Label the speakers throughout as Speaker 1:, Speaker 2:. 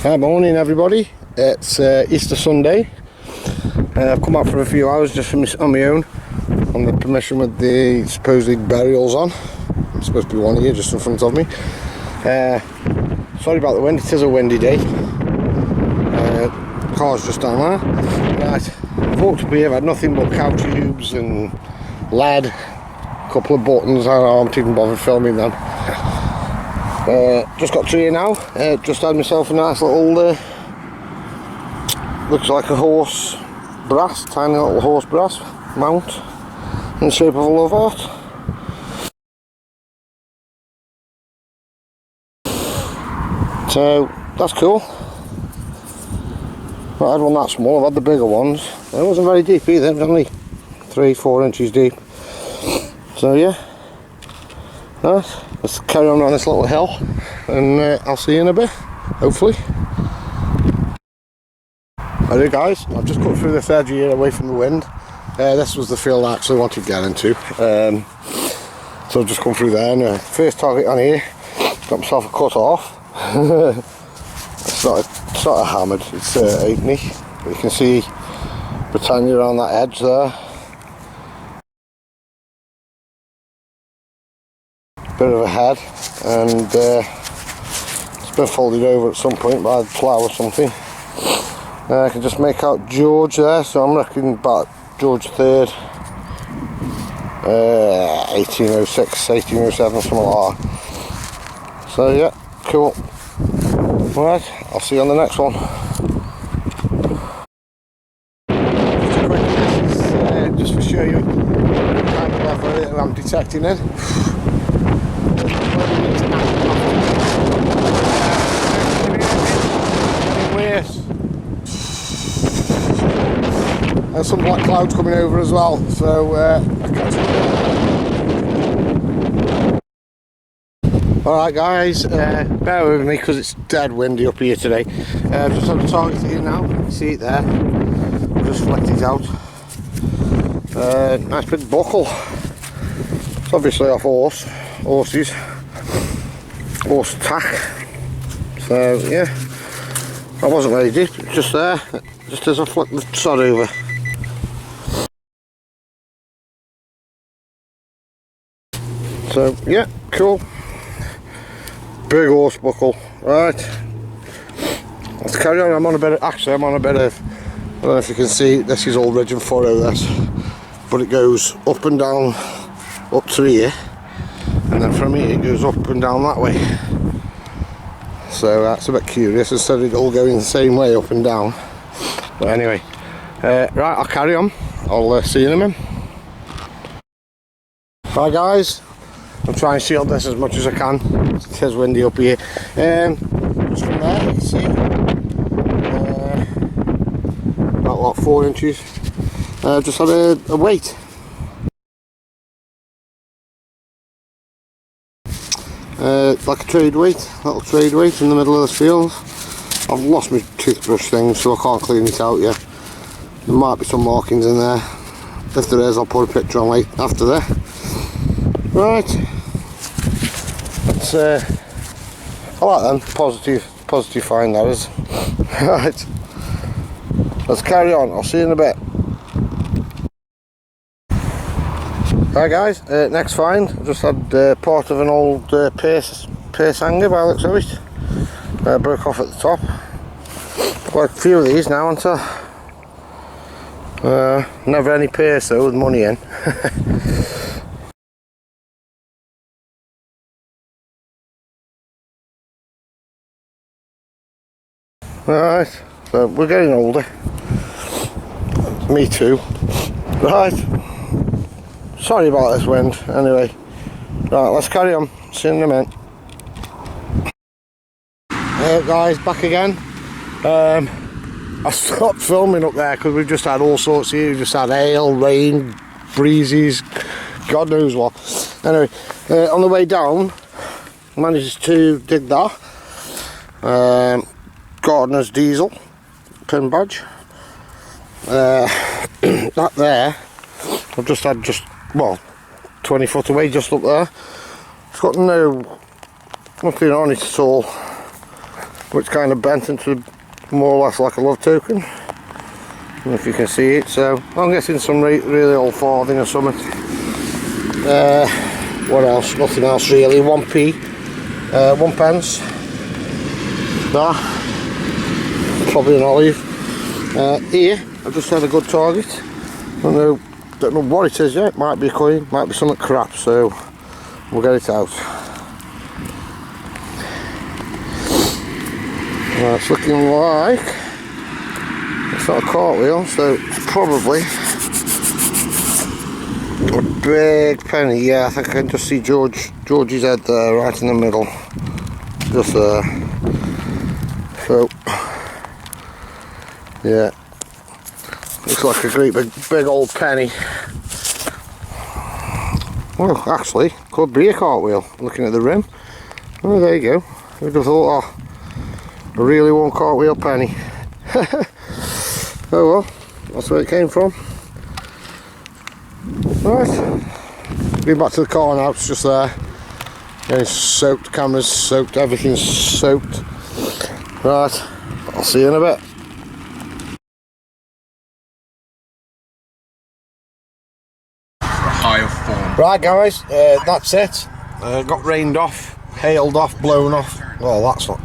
Speaker 1: Good morning everybody, it's Easter Sunday. I've come out for a few hours just on my own, on the permission with the supposed burials on. There's supposed to be one here just in front of me. Sorry about the wind, it is a windy day. Car's just down there. Right, I've walked up here, I've had nothing but cow tubes and lead, a couple of buttons. I haven't even bothered filming them. Just got to here now. Just had myself a nice little looks like a horse brass, tiny little horse brass mount in the shape of a love heart. So that's cool. I had one that small, I've had the bigger ones. It wasn't very deep either, it was only 3-4 inches deep. So yeah, right, let's carry on this little hill and I'll see you in a bit, hopefully. Alright guys, I've just cut through this edge here away from the wind. This was the field I actually wanted to get into. So I've just come through there and first target on here, got myself a cut off. It's not hammered, it's 8-knee. You can see Britannia around that edge there. Bit of a head, and it's been folded over at some point by the plough or something. I can just make out George there, so I'm reckoning about George III, 1806, 1807, something like that. So yeah, cool. Right, I'll see you on the next one. Just a quick message, just to show you kind of level I'm detecting in. And some black clouds coming over as well, so alright guys, bear with me because it's dead windy up here today. Just on the target here now, you can see it there. I'll just flicked it out. Nice big buckle. It's obviously off horse tack. So yeah, I wasn't very deep, just there, just as I flicked the sod over. So yeah, cool. Big horse buckle. Right, let's carry on. I'm on a bit of, I don't know if you can see, this is all ridge and furrow this, but it goes up and down, up to here, and then from here it goes up and down that way. So that's a bit curious, instead of it all going the same way up and down. But anyway, right, I'll carry on. I'll see you in a minute. Bye guys. I'm trying to shield this as much as I can. It is windy up here. Just from there, you can see about what, 4 inches. Just had a weight. Like a trade weight, little trade weight in the middle of the field. I've lost my toothbrush thing, so I can't clean it out yet. There might be some markings in there. If there is, I'll put a picture on like after there. Right, let's I like them, positive find that is. Right, let's carry on, I'll see you in a bit. Right guys, next find, I just had part of an old pace hanger by the looks of it. Broke off at the top. Quite a few of these now, aren't there? Never any pace though with money in. Right, so we're getting older. Me too. Right, sorry about this wind, anyway. Right, let's carry on, see you in a minute. Hey guys, back again. I stopped filming up there because we've just had all sorts here. We've just had hail, rain, breezes, God knows what. Anyway, on the way down, managed to dig that. Gardener's diesel pin badge. That there, I've just had well 20 foot away, just up there. It's got nothing on it at all. which kind of bent into more or less like a love token. I don't know if you can see it. So I'm guessing some really old farthing or something. What else? Nothing else really. 1p, 1 pence. That, probably an olive. Here I've just had a good target. Don't know what it is yet. It might be a coin, might be something crap, so we'll get it out. It's looking like it's not a cartwheel, so it's probably a big penny. Yeah, I think I can just see George's head there, right in the middle, just there. So yeah, looks like a great big old penny. Well, actually, could be a cartwheel. Looking at the rim. Oh, there you go. Who'd have thought? Oh, a really one cartwheel penny. Oh well, that's where it came from. Right, going back to the car now. It's just there. Getting soaked, cameras soaked, everything's soaked. Right, I'll see you in a bit. Right guys, that's it. Got rained off, hailed off, blown off. Well, that's not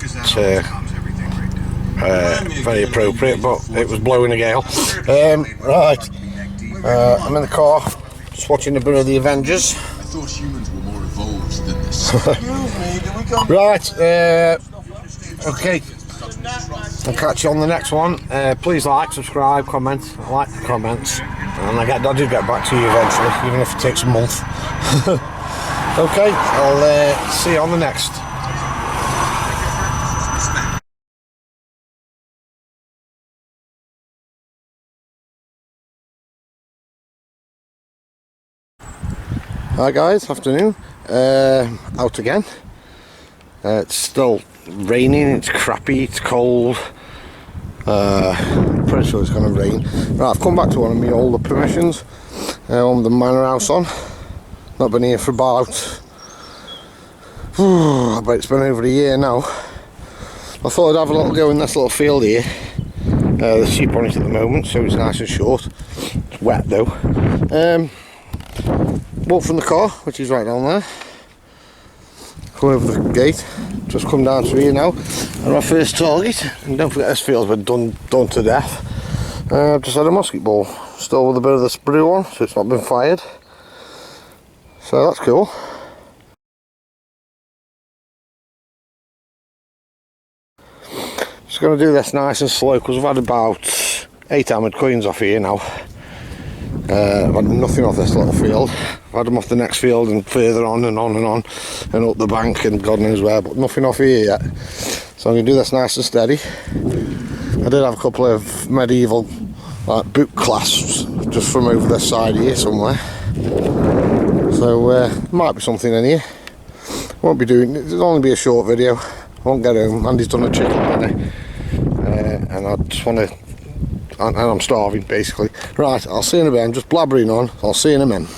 Speaker 1: very appropriate, but it was blowing a gale. Right, I'm in the car, just watching a bit of the Avengers.
Speaker 2: I thought humans were more evolved than this.
Speaker 1: Right, okay. I'll catch you on the next one. Please like, subscribe, comment. I like the comments, and I do get back to you eventually, even if it takes a month. Okay, I'll see you on the next. Hi guys, afternoon. Out again. It's still raining, it's crappy, it's cold. Pretty sure it's going to rain. Right, I've come back to one of my older permissions on the manor house on. Not been here for about, I bet it's been over a year now. I thought I'd have a little go in this little field here. There's sheep on it at the moment, so it's nice and short. It's wet though. Walk from the car, which is right down there. Come over the gate, just come down to here now. And our first target, and don't forget this field's been done to death. I've just had a musket ball, still with a bit of the sprue on, so it's not been fired. So that's cool. Just going to do this nice and slow because I've had about 8 hammered coins off here now. I've had nothing off this little field. I've had them off the next field and further on and on and on and up the bank and God knows where, but nothing off here yet. So I'm going to do this nice and steady. I did have a couple of medieval like boot clasps just from over this side here somewhere. So might be something in here. Won't be doing, it'll only be a short video. Won't get home. Andy's done a chicken dinner, and I just want to. And I'm starving basically. Right, I'll see you in a bit. I'm just blabbering on. I'll see you in a minute.